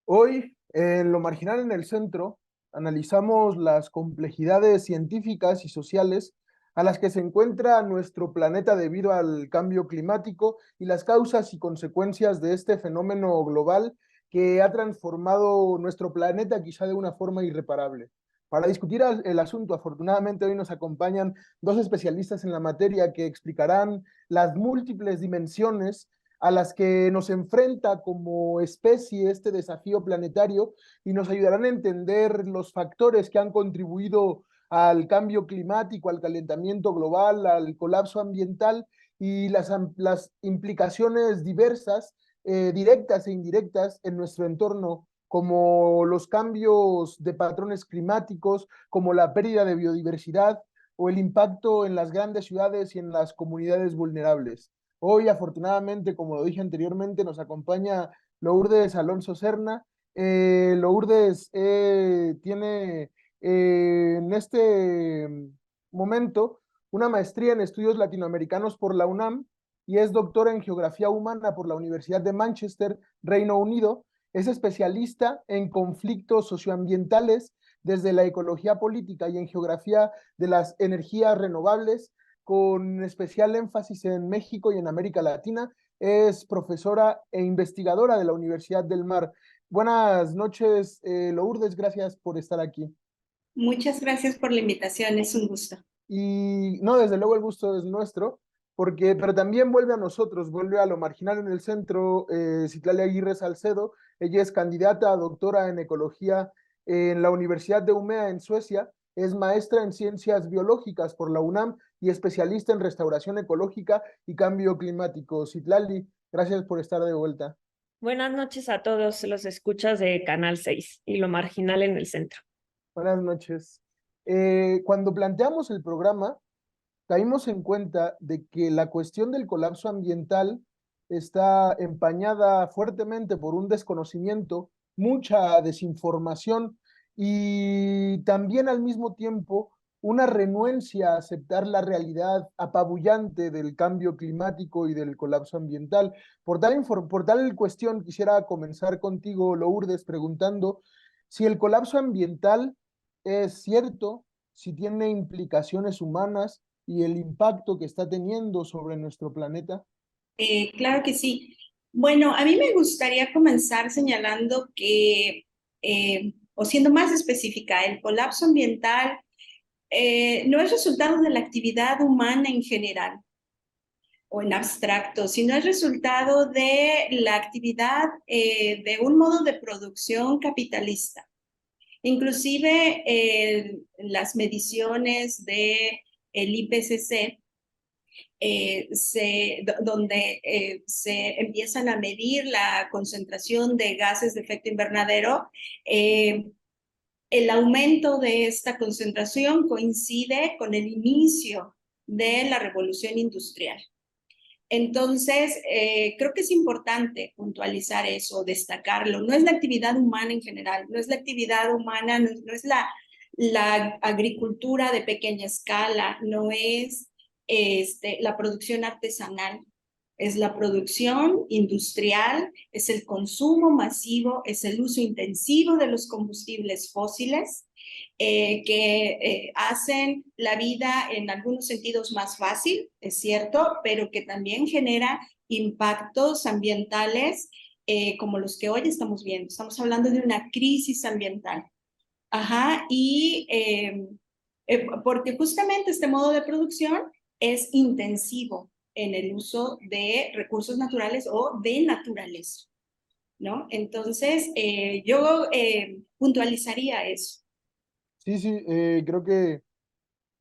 Hoy, en Lo Marginal en el Centro, analizamos las complejidades científicas y sociales a las que se encuentra nuestro planeta debido al cambio climático y las causas y consecuencias de este fenómeno global que ha transformado nuestro planeta quizá de una forma irreparable. Para discutir el asunto, afortunadamente hoy nos acompañan dos especialistas en la materia que explicarán las múltiples dimensiones a las que nos enfrenta como especie este desafío planetario y nos ayudarán a entender los factores que han contribuido al cambio climático, al calentamiento global, al colapso ambiental y las implicaciones diversas, directas e indirectas en nuestro entorno, como los cambios de patrones climáticos, como la pérdida de biodiversidad o el impacto en las grandes ciudades y en las comunidades vulnerables. Hoy, afortunadamente, como lo dije anteriormente, nos acompaña Lourdes Alonso Serna. Lourdes tiene en este momento una maestría en estudios latinoamericanos por la UNAM y es doctora en geografía humana por la Universidad de Manchester, Reino Unido. Es especialista en conflictos socioambientales desde la ecología política y en geografía de las energías renovables, con especial énfasis en México y en América Latina. Es profesora e investigadora de la Universidad del Mar. Buenas noches, Lourdes, gracias por estar aquí. Muchas gracias por la invitación, es un gusto. Y no, desde luego el gusto es nuestro, pero también vuelve a nosotros, vuelve a Lo Marginal en el Centro, Citlali Aguirre Salcedo. Ella es candidata a doctora en ecología en la Universidad de Umea en Suecia, es maestra en ciencias biológicas por la UNAM y especialista en restauración ecológica y cambio climático. Citlali, gracias por estar de vuelta. Buenas noches a todos los escuchas de Canal 6 y Lo Marginal en el Centro. Buenas noches. Cuando planteamos el programa, caímos en cuenta de que la cuestión del colapso ambiental está empañada fuertemente por un desconocimiento, mucha desinformación y también al mismo tiempo una renuencia a aceptar la realidad apabullante del cambio climático y del colapso ambiental. Por tal cuestión, quisiera comenzar contigo, Lourdes, preguntando si el colapso ambiental es cierto, si tiene implicaciones humanas y el impacto que está teniendo sobre nuestro planeta. Claro que sí. Bueno, a mí me gustaría comenzar señalando que, o siendo más específica, el colapso ambiental no es resultado de la actividad humana en general o en abstracto, sino es resultado de la actividad de un modo de producción capitalista. Inclusive las mediciones de el IPCC, donde se empiezan a medir la concentración de gases de efecto invernadero, el aumento de esta concentración coincide con el inicio de la revolución industrial. Entonces, creo que es importante puntualizar eso, destacarlo. No es la actividad humana en general, no es la actividad humana, no es la agricultura de pequeña escala, no es la producción artesanal, es la producción industrial, es el consumo masivo, es el uso intensivo de los combustibles fósiles que hacen la vida en algunos sentidos más fácil, es cierto, pero que también genera impactos ambientales como los que hoy estamos viendo. Estamos hablando de una crisis ambiental. Ajá, y porque justamente este modo de producción es intensivo en el uso de recursos naturales o de naturaleza, ¿no? Entonces, yo puntualizaría eso. Sí, sí, creo que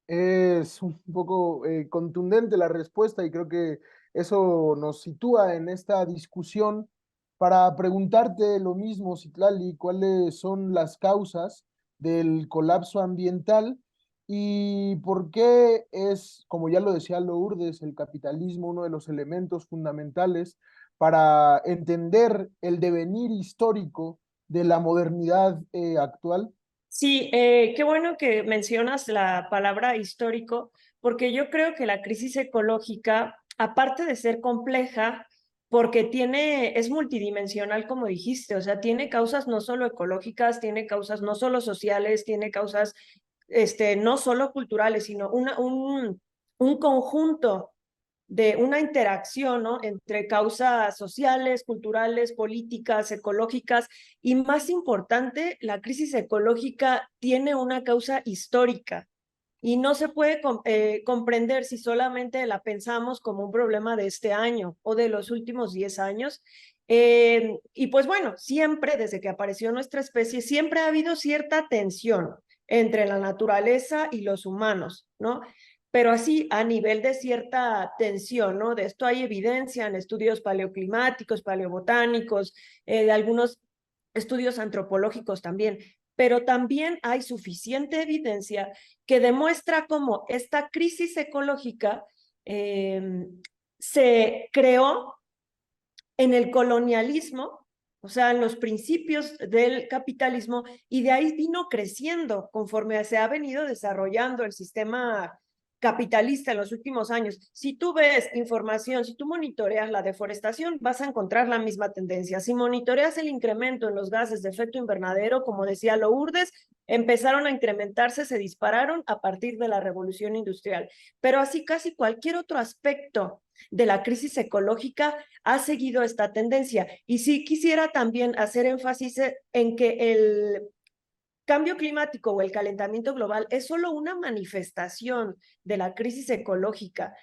es un poco contundente la respuesta y creo que eso nos sitúa en esta discusión para preguntarte lo mismo, Citlali, cuáles son las causas del colapso ambiental y por qué es, como ya lo decía Lourdes, el capitalismo uno de los elementos fundamentales para entender el devenir histórico de la modernidad actual. Sí, qué bueno que mencionas la palabra histórico, porque yo creo que la crisis ecológica, aparte de ser compleja, porque es multidimensional, como dijiste, o sea, tiene causas no solo ecológicas, tiene causas no solo sociales, tiene causas no solo culturales, sino un conjunto de una interacción, ¿no? Entre causas sociales, culturales, políticas, ecológicas y más importante, la crisis ecológica tiene una causa histórica y no se puede comprender si solamente la pensamos como un problema de este año o de los últimos 10 años. Y pues bueno, siempre desde que apareció nuestra especie, siempre ha habido cierta tensión entre la naturaleza y los humanos, ¿no? Pero así a nivel de cierta tensión, ¿no? De esto hay evidencia en estudios paleoclimáticos, paleobotánicos, de algunos estudios antropológicos también, pero también hay suficiente evidencia que demuestra cómo esta crisis ecológica se creó en el colonialismo, o sea, en los principios del capitalismo, y de ahí vino creciendo conforme se ha venido desarrollando el sistema capitalista en los últimos años. Si tú ves información, si tú monitoreas la deforestación, vas a encontrar la misma tendencia. Si monitoreas el incremento en los gases de efecto invernadero, como decía Lourdes, empezaron a incrementarse, se dispararon a partir de la revolución industrial. Pero así casi cualquier otro aspecto de la crisis ecológica ha seguido esta tendencia. Y sí quisiera también hacer énfasis en que el cambio climático o el calentamiento global es solo una manifestación de la crisis ecológica,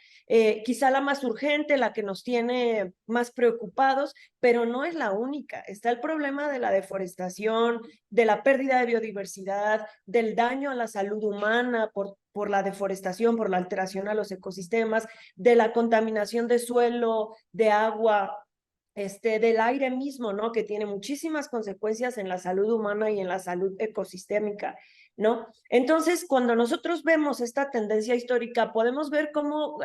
quizá la más urgente, la que nos tiene más preocupados, pero no es la única. Está el problema de la deforestación, de la pérdida de biodiversidad, del daño a la salud humana por la deforestación, por la alteración a los ecosistemas, de la contaminación de suelo, de agua, del aire mismo, ¿no? Que tiene muchísimas consecuencias en la salud humana y en la salud ecosistémica, ¿no? Entonces, cuando nosotros vemos esta tendencia histórica, podemos ver cómo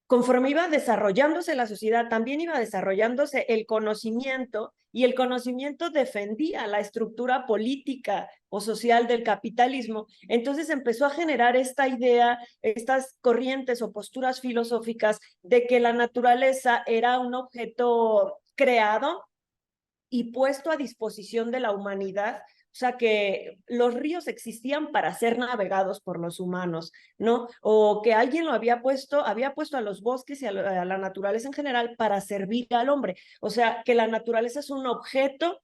conforme iba desarrollándose la sociedad, también iba desarrollándose el conocimiento y el conocimiento defendía la estructura política o social del capitalismo. Entonces empezó a generar esta idea, estas corrientes o posturas filosóficas de que la naturaleza era un objeto creado y puesto a disposición de la humanidad. O sea, que los ríos existían para ser navegados por los humanos, ¿no? O que alguien había puesto a los bosques y a la naturaleza en general para servir al hombre. O sea, que la naturaleza es un objeto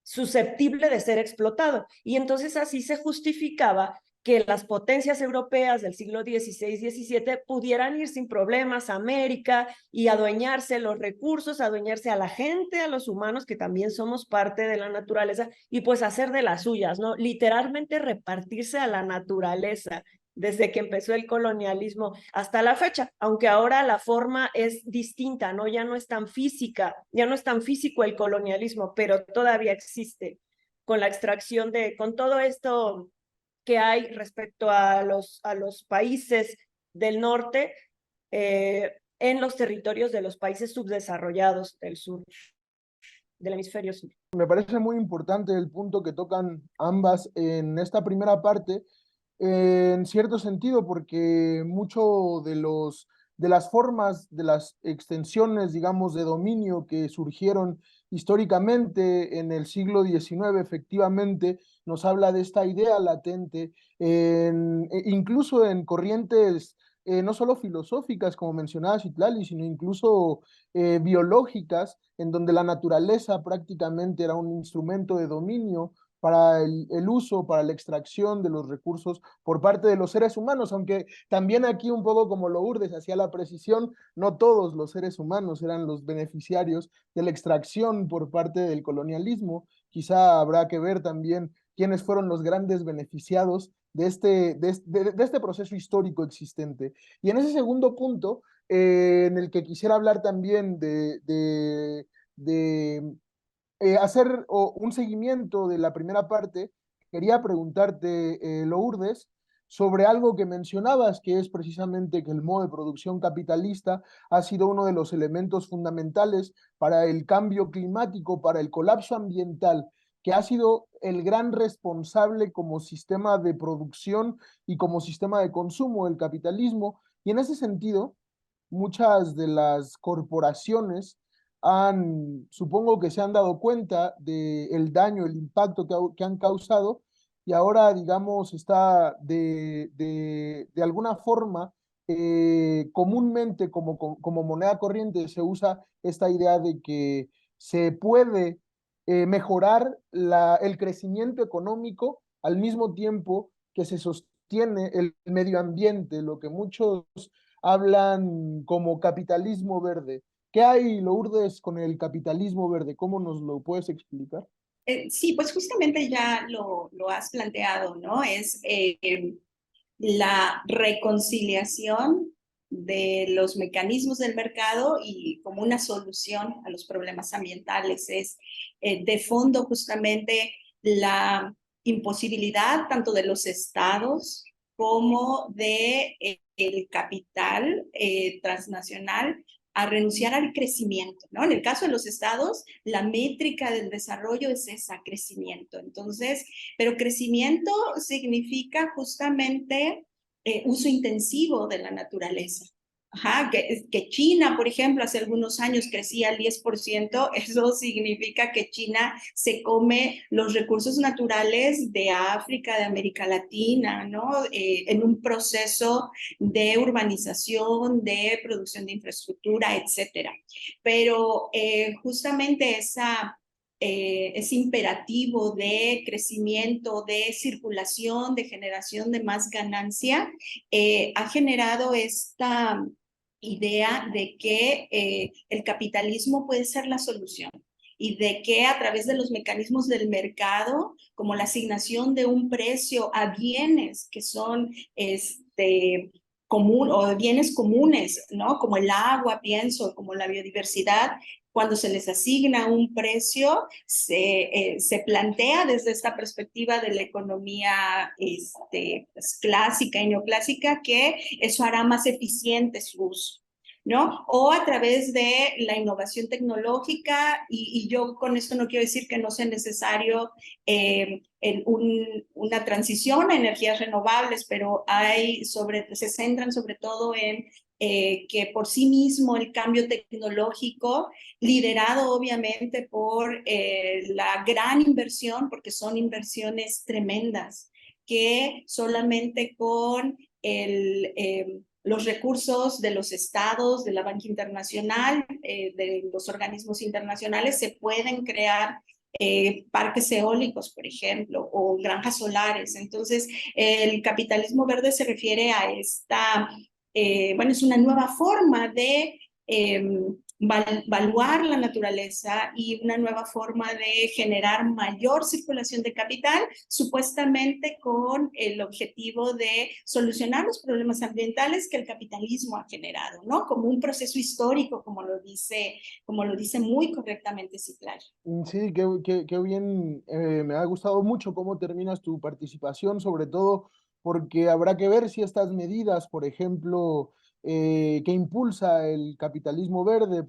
susceptible de ser explotado. Y entonces así se justificaba que las potencias europeas del siglo XVI-XVII pudieran ir sin problemas a América y adueñarse los recursos, adueñarse a la gente, a los humanos, que también somos parte de la naturaleza, y pues hacer de las suyas, ¿no? Literalmente repartirse a la naturaleza desde que empezó el colonialismo hasta la fecha, aunque ahora la forma es distinta, ¿no? Ya no es tan física, ya no es tan físico el colonialismo, pero todavía existe con la extracción con todo esto que hay respecto a los países del norte en los territorios de los países subdesarrollados del sur, del hemisferio sur. Me parece muy importante el punto que tocan ambas en esta primera parte, en cierto sentido, porque mucho de las formas, de las extensiones, digamos, de dominio que surgieron históricamente en el siglo XIX, efectivamente, nos habla de esta idea latente, incluso en corrientes no solo filosóficas, como mencionaba Citlali, sino incluso biológicas, en donde la naturaleza prácticamente era un instrumento de dominio para el uso, para la extracción de los recursos por parte de los seres humanos, aunque también aquí un poco como Lourdes hacía la precisión, no todos los seres humanos eran los beneficiarios de la extracción por parte del colonialismo. Quizá habrá que ver también quiénes fueron los grandes beneficiados de este proceso histórico existente. Y en ese segundo punto, en el que quisiera hablar también hacer un seguimiento de la primera parte, quería preguntarte, Lourdes, sobre algo que mencionabas, que es precisamente que el modo de producción capitalista ha sido uno de los elementos fundamentales para el cambio climático, para el colapso ambiental, que ha sido el gran responsable como sistema de producción y como sistema de consumo del capitalismo. Y en ese sentido, muchas de las corporaciones supongo que se han dado cuenta del daño, el impacto que han causado, y ahora, digamos, está de alguna forma, comúnmente como moneda corriente se usa esta idea de que se puede mejorar el crecimiento económico al mismo tiempo que se sostiene el medio ambiente, lo que muchos hablan como capitalismo verde. ¿Qué hay, Lourdes, con el capitalismo verde? ¿Cómo nos lo puedes explicar? Sí, pues justamente ya lo has planteado, ¿no? Es la reconciliación de los mecanismos del mercado y como una solución a los problemas ambientales. Es de fondo justamente la imposibilidad tanto de los estados como de el capital transnacional a renunciar al crecimiento, ¿no? En el caso de los estados, la métrica del desarrollo es esa, crecimiento. Entonces, pero crecimiento significa justamente uso intensivo de la naturaleza. Ajá, que China, por ejemplo, hace algunos años crecía al 10%, eso significa que China se come los recursos naturales de África, de América Latina, ¿no? En un proceso de urbanización, de producción de infraestructura, etcétera. Pero justamente ese imperativo de crecimiento, de circulación, de generación de más ganancia, ha generado esta idea de que el capitalismo puede ser la solución y de que a través de los mecanismos del mercado, como la asignación de un precio a bienes que son común o bienes comunes, ¿no? Como el agua, pienso, como la biodiversidad, cuando se les asigna un precio, se plantea desde esta perspectiva de la economía pues, clásica y neoclásica que eso hará más eficiente su uso. ¿No? O a través de la innovación tecnológica, y yo con esto no quiero decir que no sea necesario una transición a energías renovables, pero se centran sobre todo en que por sí mismo el cambio tecnológico, liderado obviamente por la gran inversión, porque son inversiones tremendas, que solamente con los recursos de los estados, de la banca internacional, de los organismos internacionales, se pueden crear parques eólicos, por ejemplo, o granjas solares. Entonces, el capitalismo verde se refiere a bueno, es una nueva forma de valuar la naturaleza y una nueva forma de generar mayor circulación de capital, supuestamente con el objetivo de solucionar los problemas ambientales que el capitalismo ha generado, ¿no? Como un proceso histórico, como lo dice muy correctamente Ciclar. Sí, qué bien, me ha gustado mucho cómo terminas tu participación, sobre todo porque habrá que ver si estas medidas, por ejemplo, que impulsa el capitalismo verde,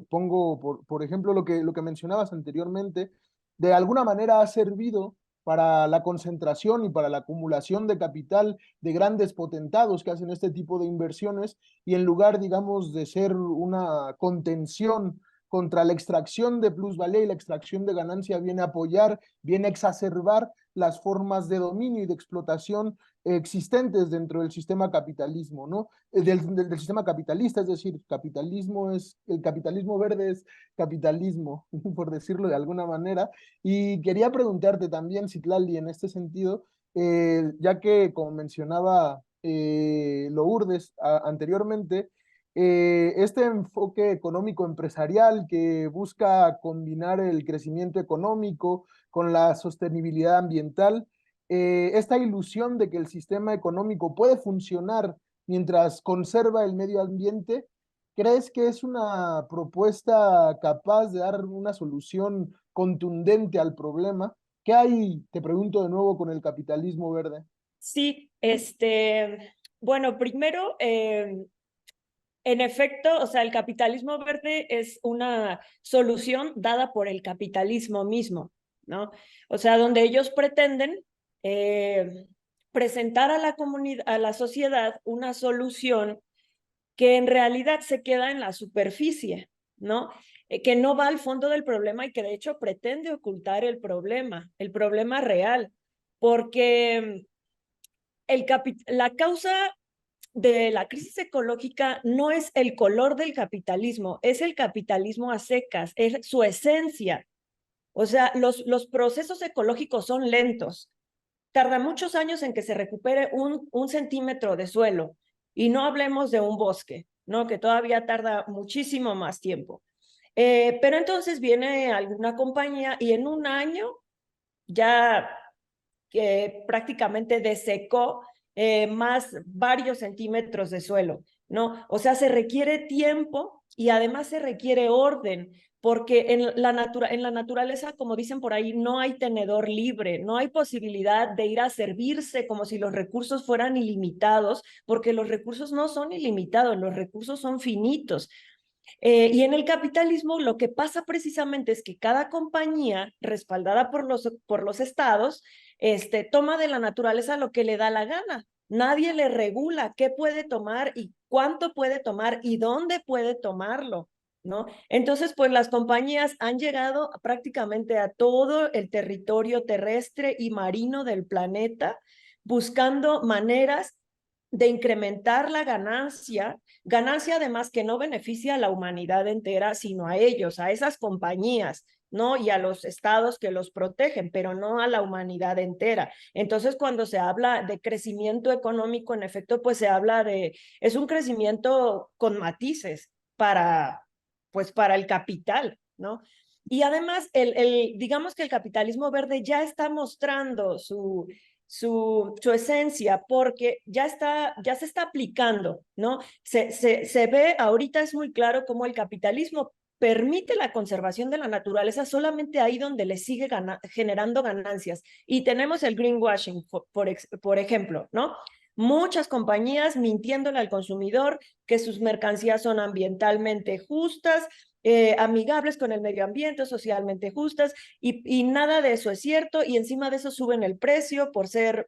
pongo por ejemplo lo que mencionabas anteriormente, de alguna manera ha servido para la concentración y para la acumulación de capital de grandes potentados que hacen este tipo de inversiones y en lugar, digamos, de ser una contención contra la extracción de plusvalía y la extracción de ganancia, viene a apoyar, viene a exacerbar las formas de dominio y de explotación existentes dentro del sistema capitalismo, ¿no? Del sistema capitalista, es decir, el capitalismo verde es capitalismo, por decirlo de alguna manera. Y quería preguntarte también, Citlali, en este sentido, ya que como mencionaba Lourdes anteriormente, este enfoque económico empresarial que busca combinar el crecimiento económico con la sostenibilidad ambiental, esta ilusión de que el sistema económico puede funcionar mientras conserva el medio ambiente, ¿Crees que es una propuesta capaz de dar una solución contundente al problema? ¿Qué hay, te pregunto de nuevo, con el capitalismo verde? Sí, bueno, primero, en efecto, o sea, el capitalismo verde es una solución dada por el capitalismo mismo, ¿no? O sea, donde ellos pretenden eh, presentar a la comunidad, a la sociedad, una solución que en realidad se queda en la superficie, ¿no? Que no va al fondo del problema y que de hecho pretende ocultar el problema real, porque la causa de la crisis ecológica no es el color del capitalismo, es el capitalismo a secas, es su esencia. O sea, los procesos ecológicos son lentos. Tarda muchos años en que se recupere un centímetro de suelo. Y no hablemos de un bosque, ¿no? Que todavía tarda muchísimo más tiempo. Pero entonces viene alguna compañía y en un año ya prácticamente desecó más varios centímetros de suelo, ¿no? O sea, se requiere tiempo y además se requiere orden, porque en la naturaleza, como dicen por ahí, no hay tenedor libre, no hay posibilidad de ir a servirse como si los recursos fueran ilimitados, porque los recursos no son ilimitados, los recursos son finitos. Y en el capitalismo lo que pasa precisamente es que cada compañía, respaldada por los estados, toma de la naturaleza lo que le da la gana. Nadie le regula qué puede tomar y cuánto puede tomar y dónde puede tomarlo, ¿no? Entonces, pues las compañías han llegado prácticamente a todo el territorio terrestre y marino del planeta, buscando maneras de incrementar la ganancia además que no beneficia a la humanidad entera, sino a ellos, a esas compañías, ¿no? Y a los estados que los protegen, pero no a la humanidad entera. Entonces, cuando se habla de crecimiento económico, en efecto, pues se habla es un crecimiento con matices pues para el capital, ¿no? Y además, digamos que el capitalismo verde ya está mostrando su esencia, porque ya se está aplicando, ¿no? Se ve, ahorita es muy claro cómo el capitalismo permite la conservación de la naturaleza solamente ahí donde le sigue generando ganancias. Y tenemos el greenwashing, por ejemplo, ¿no? Muchas compañías mintiéndole al consumidor que sus mercancías son ambientalmente justas, amigables con el medio ambiente, socialmente justas, y nada de eso es cierto, y encima de eso suben el precio por ser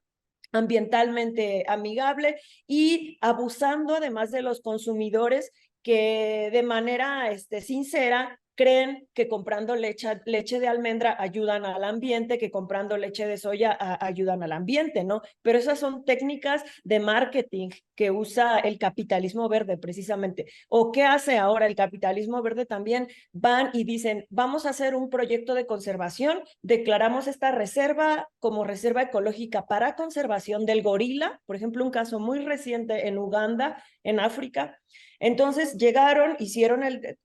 ambientalmente amigable y abusando además de los consumidores que de manera sincera creen que comprando leche de almendra ayudan al ambiente, que comprando leche de soya ayudan al ambiente, ¿no? Pero esas son técnicas de marketing que usa el capitalismo verde precisamente. ¿O qué hace ahora el capitalismo verde? También van y dicen, vamos a hacer un proyecto de conservación, declaramos esta reserva como reserva ecológica para conservación del gorila, por ejemplo, un caso muy reciente en Uganda, en África. Entonces llegaron,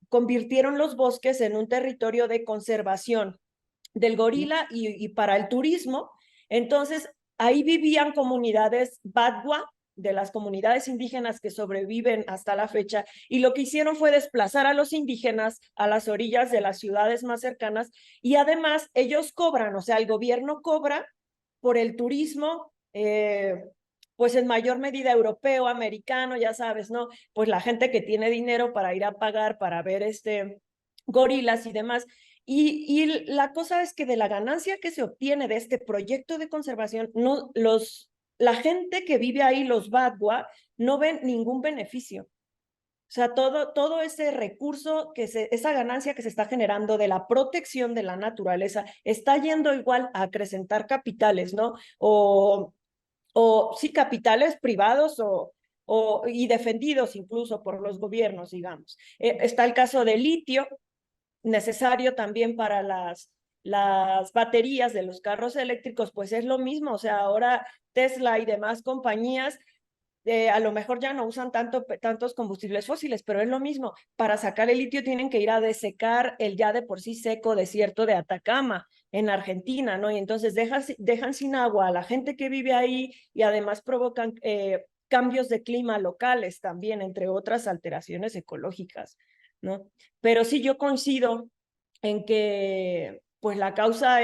convirtieron los bosques en un territorio de conservación del gorila y para el turismo. Entonces ahí vivían comunidades Badwa, de las comunidades indígenas que sobreviven hasta la fecha, y lo que hicieron fue desplazar a los indígenas a las orillas de las ciudades más cercanas, y además ellos cobran, o sea, el gobierno cobra por el turismo, pues en mayor medida europeo, americano, ya sabes, ¿no? Pues la gente que tiene dinero para ir a pagar, para ver gorilas y demás. Y la cosa es que de la ganancia que se obtiene de este proyecto de conservación, no, la gente que vive ahí, los Badwa, no ven ningún beneficio. O sea, todo ese recurso, esa ganancia que se está generando de la protección de la naturaleza, está yendo igual a acrecentar capitales, ¿no? O sí, capitales privados y defendidos incluso por los gobiernos, digamos. Está el caso de litio, necesario también para las baterías de los carros eléctricos, pues es lo mismo. O sea, ahora Tesla y demás compañías a lo mejor ya no usan tantos combustibles fósiles, pero es lo mismo. Para sacar el litio tienen que ir a desecar el ya de por sí seco desierto de Atacama en Argentina, ¿no? Y entonces dejan sin agua a la gente que vive ahí y además provocan cambios de clima locales también, entre otras alteraciones ecológicas, ¿no? Pero sí, yo coincido en que pues la causa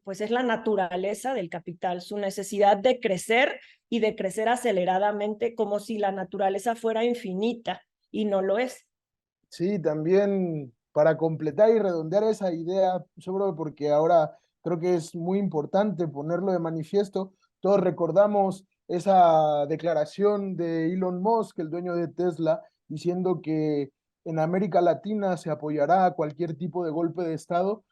pues es la naturaleza del capital, su necesidad de crecer y de crecer aceleradamente, como si la naturaleza fuera infinita, y no lo es. Sí, también para completar y redondear esa idea, sobre porque ahora creo que es muy importante ponerlo de manifiesto, todos recordamos esa declaración de Elon Musk, el dueño de Tesla, diciendo que en América Latina se apoyará a cualquier tipo de golpe de Estado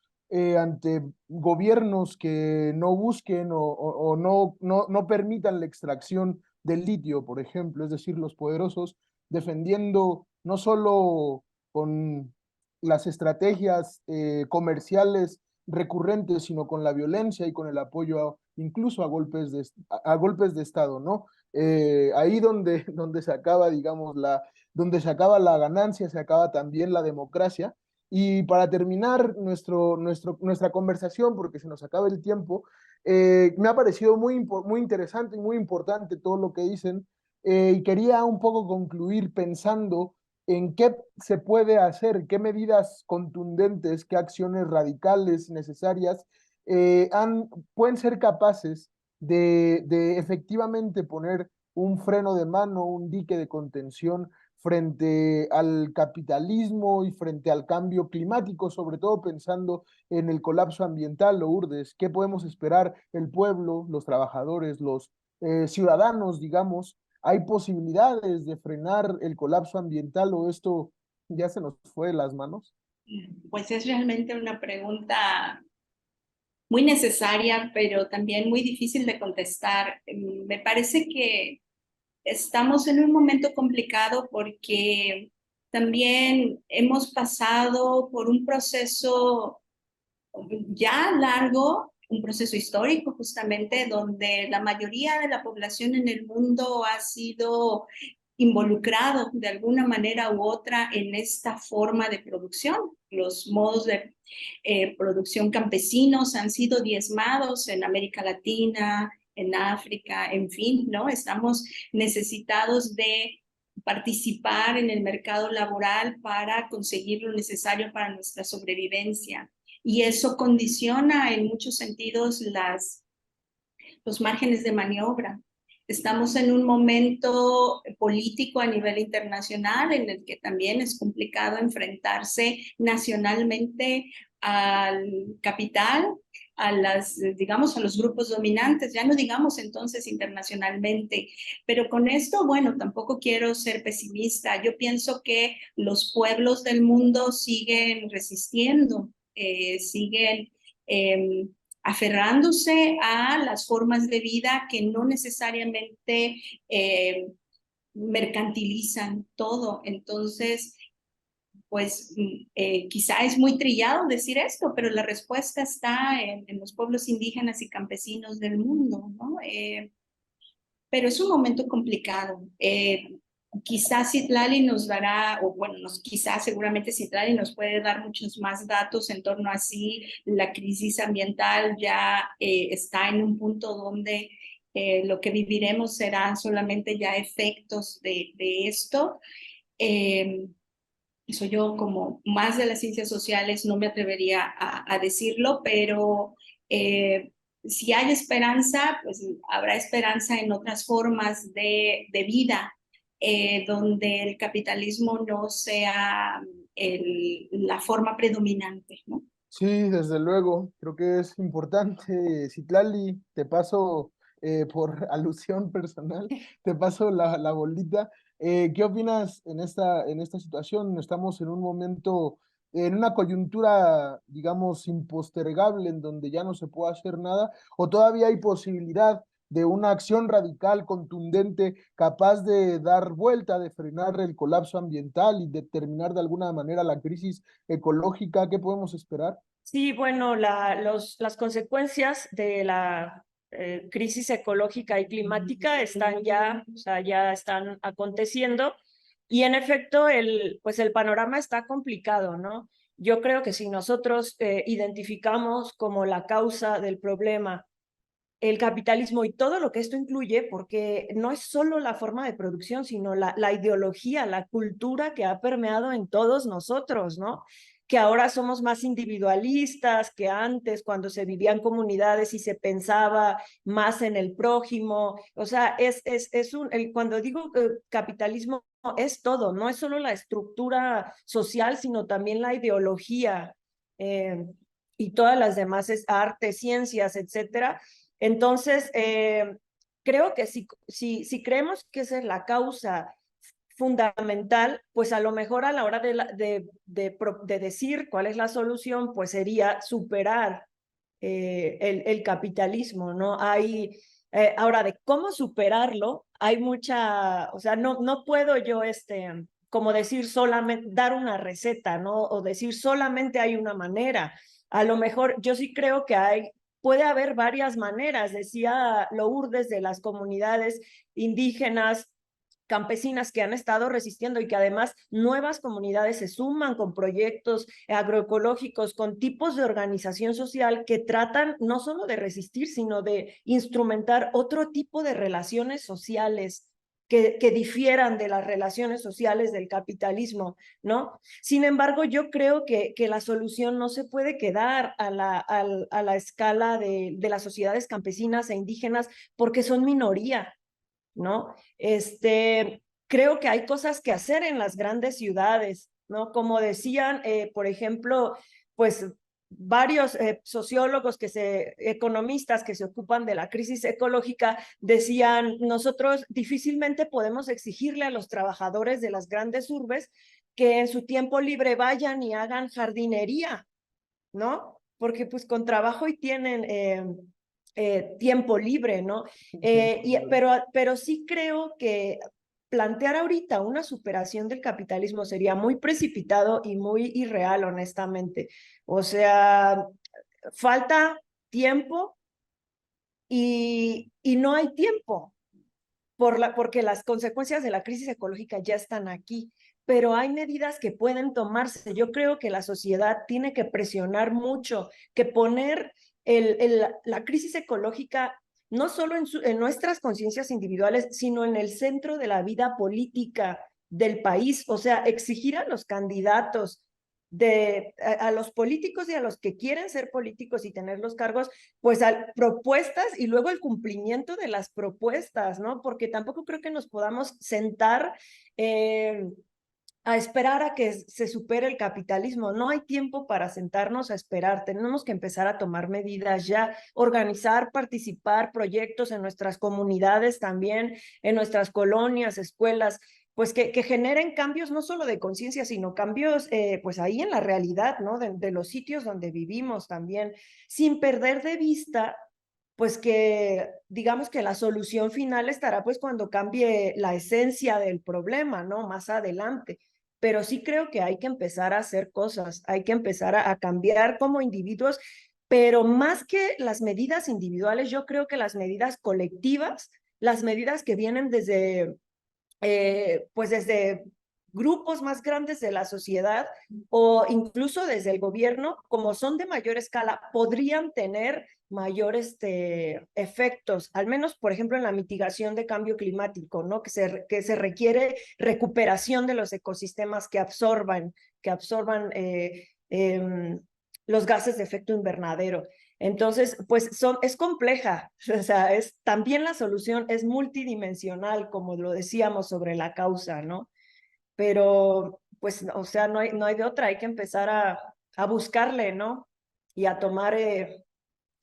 ante gobiernos que no busquen o no permitan la extracción del litio, por ejemplo, es decir, los poderosos defendiendo no solo con las estrategias comerciales recurrentes, sino con la violencia y con el apoyo incluso a golpes de Estado, ¿no? Ahí donde se acaba, digamos, donde se acaba la ganancia, se acaba también la democracia. Y para terminar nuestra conversación, porque se nos acaba el tiempo, me ha parecido muy interesante y muy importante todo lo que dicen, y quería un poco concluir pensando en qué se puede hacer, qué medidas contundentes, qué acciones radicales necesarias pueden ser capaces de efectivamente poner un freno de mano, un dique de contención frente al capitalismo y frente al cambio climático, sobre todo pensando en el colapso ambiental, Lourdes. ¿Qué podemos esperar el pueblo, los trabajadores, los ciudadanos, digamos? ¿Hay posibilidades de frenar el colapso ambiental o esto ya se nos fue de las manos? Pues es realmente una pregunta muy necesaria, pero también muy difícil de contestar. Me parece que estamos en un momento complicado porque también hemos pasado por un proceso ya largo, un proceso histórico justamente, donde la mayoría de la población en el mundo ha sido involucrado de alguna manera u otra en esta forma de producción. Los modos de producción campesinos han sido diezmados en América Latina, en África, en fin, ¿no? Estamos necesitados de participar en el mercado laboral para conseguir lo necesario para nuestra sobrevivencia. Y eso condiciona en muchos sentidos los márgenes de maniobra. Estamos en un momento político a nivel internacional en el que también es complicado enfrentarse nacionalmente al capital, digamos, a los grupos dominantes, ya no digamos entonces internacionalmente, pero con esto, bueno, tampoco quiero ser pesimista. Yo pienso que los pueblos del mundo siguen resistiendo, siguen aferrándose a las formas de vida que no necesariamente mercantilizan todo. Entonces, pues quizá es muy trillado decir esto, pero la respuesta está en los pueblos indígenas y campesinos del mundo, ¿no? Pero es un momento complicado. Quizás Citlali nos dará, o bueno, quizás seguramente Citlali nos puede dar muchos más datos en torno a si la crisis ambiental ya está en un punto donde lo que viviremos serán solamente ya efectos de esto. Eso yo como más de las ciencias sociales no me atrevería a decirlo, pero si hay esperanza, pues habrá esperanza en otras formas de vida, donde el capitalismo no sea la forma predominante, ¿no? Sí, desde luego, creo que es importante. Citlali, te paso por alusión personal, te paso la bolita. ¿Qué opinas en esta situación? Estamos en un momento, en una coyuntura, digamos, impostergable, en donde ya no se puede hacer nada, o todavía hay posibilidad de una acción radical, contundente, capaz de dar vuelta, de frenar el colapso ambiental y de terminar de alguna manera la crisis ecológica. ¿Qué podemos esperar? Sí, bueno, las consecuencias de la crisis ecológica y climática están ya, o sea, ya están aconteciendo, y en efecto pues el panorama está complicado, ¿no? Yo creo que si nosotros identificamos como la causa del problema el capitalismo y todo lo que esto incluye, porque no es solo la forma de producción, sino la ideología, la cultura que ha permeado en todos nosotros, ¿no? Que ahora somos más individualistas que antes, cuando se vivían comunidades y se pensaba más en el prójimo. O sea, cuando digo capitalismo, es todo, no es solo la estructura social, sino también la ideología y todas las demás artes, ciencias, etcétera. Entonces, creo que si creemos que esa es la causa fundamental, pues a lo mejor a la hora de decir cuál es la solución, pues sería superar el capitalismo, ¿no? Ahora, de cómo superarlo, hay mucha, o sea, no puedo yo, como decir solamente, dar una receta, ¿no? O decir solamente hay una manera. A lo mejor yo sí creo que puede haber varias maneras, decía Lourdes, de las comunidades indígenas, campesinas que han estado resistiendo y que además nuevas comunidades se suman con proyectos agroecológicos, con tipos de organización social que tratan no solo de resistir, sino de instrumentar otro tipo de relaciones sociales que difieran de las relaciones sociales del capitalismo, ¿no? Sin embargo, yo creo que la solución no se puede quedar a la escala de las sociedades campesinas e indígenas porque son minoría, ¿no? Creo que hay cosas que hacer en las grandes ciudades, ¿no? Como decían, por ejemplo, pues varios sociólogos economistas que se ocupan de la crisis ecológica decían, nosotros difícilmente podemos exigirle a los trabajadores de las grandes urbes que en su tiempo libre vayan y hagan jardinería, ¿no? Porque pues con trabajo y tienen tiempo libre, ¿no? Pero sí creo que plantear ahorita una superación del capitalismo sería muy precipitado y muy irreal, honestamente. O sea, falta tiempo y no hay tiempo porque las consecuencias de la crisis ecológica ya están aquí, pero hay medidas que pueden tomarse. Yo creo que la sociedad tiene que presionar mucho, que poner la crisis ecológica no solo en nuestras conciencias individuales, sino en el centro de la vida política del país. O sea, exigir a los candidatos, a los políticos y a los que quieren ser políticos y tener los cargos, pues propuestas y luego el cumplimiento de las propuestas, ¿no? Porque tampoco creo que nos podamos sentar a esperar a que se supere el capitalismo. No hay tiempo para sentarnos a esperar. Tenemos que empezar a tomar medidas ya, organizar, participar, proyectos en nuestras comunidades también, en nuestras colonias, escuelas, pues que generen cambios no solo de conciencia, sino cambios pues ahí en la realidad, ¿no? De los sitios donde vivimos también, sin perder de vista pues que digamos que la solución final estará pues cuando cambie la esencia del problema, ¿no? Más adelante. Pero sí creo que hay que empezar a hacer cosas, hay que empezar a cambiar como individuos, pero más que las medidas individuales, yo creo que las medidas colectivas, las medidas que vienen pues desde grupos más grandes de la sociedad o incluso desde el gobierno, como son de mayor escala, podrían tener mayores efectos, al menos, por ejemplo, en la mitigación de cambio climático, ¿no? Que se requiere recuperación de los ecosistemas que absorban los gases de efecto invernadero. Entonces, pues es compleja, o sea, también la solución es multidimensional, como lo decíamos sobre la causa, ¿no? Pero, pues, o sea, no hay de otra, hay que empezar a buscarle, ¿no? Y a tomar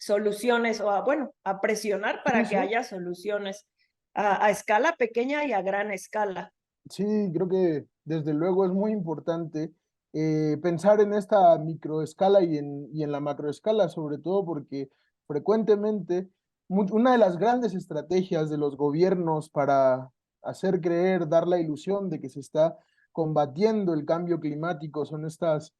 soluciones, bueno, a presionar para Sí, que sí. haya soluciones a escala pequeña y a gran escala. Sí, creo que desde luego es muy importante pensar en esta microescala y en la macroescala, sobre todo porque frecuentemente una de las grandes estrategias de los gobiernos para hacer creer, dar la ilusión de que se está combatiendo el cambio climático son estas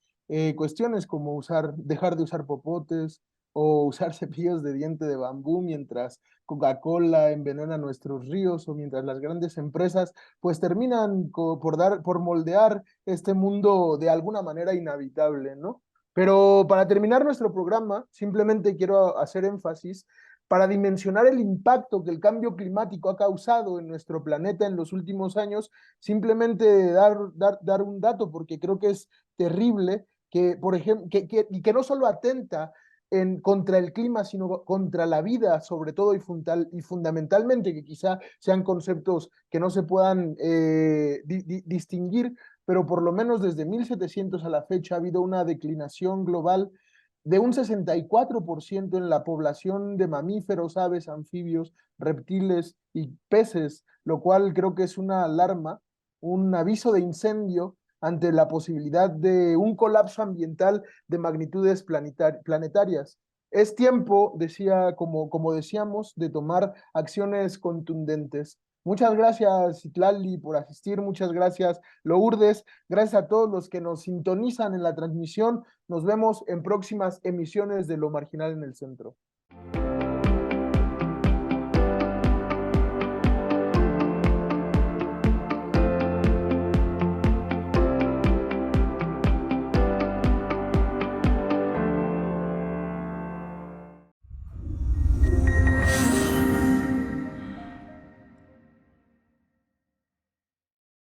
cuestiones como dejar de usar popotes o usar cepillos de diente de bambú mientras Coca-Cola envenena nuestros ríos o mientras las grandes empresas pues terminan por moldear este mundo de alguna manera inhabitable, ¿no? Pero para terminar nuestro programa, simplemente quiero hacer énfasis para dimensionar el impacto que el cambio climático ha causado en nuestro planeta en los últimos años, simplemente dar un dato, porque creo que es terrible que, por ejemplo, y que no solo atenta contra el clima, sino contra la vida, sobre todo y fundamentalmente, que quizá sean conceptos que no se puedan distinguir, pero por lo menos desde 1700 a la fecha ha habido una declinación global de un 64% en la población de mamíferos, aves, anfibios, reptiles y peces, lo cual creo que es una alarma, un aviso de incendio ante la posibilidad de un colapso ambiental de magnitudes planetarias. Es tiempo, como decíamos, de tomar acciones contundentes. Muchas gracias, Citlali, por asistir. Muchas gracias, Lourdes. Gracias a todos los que nos sintonizan en la transmisión. Nos vemos en próximas emisiones de Lo Marginal en el Centro.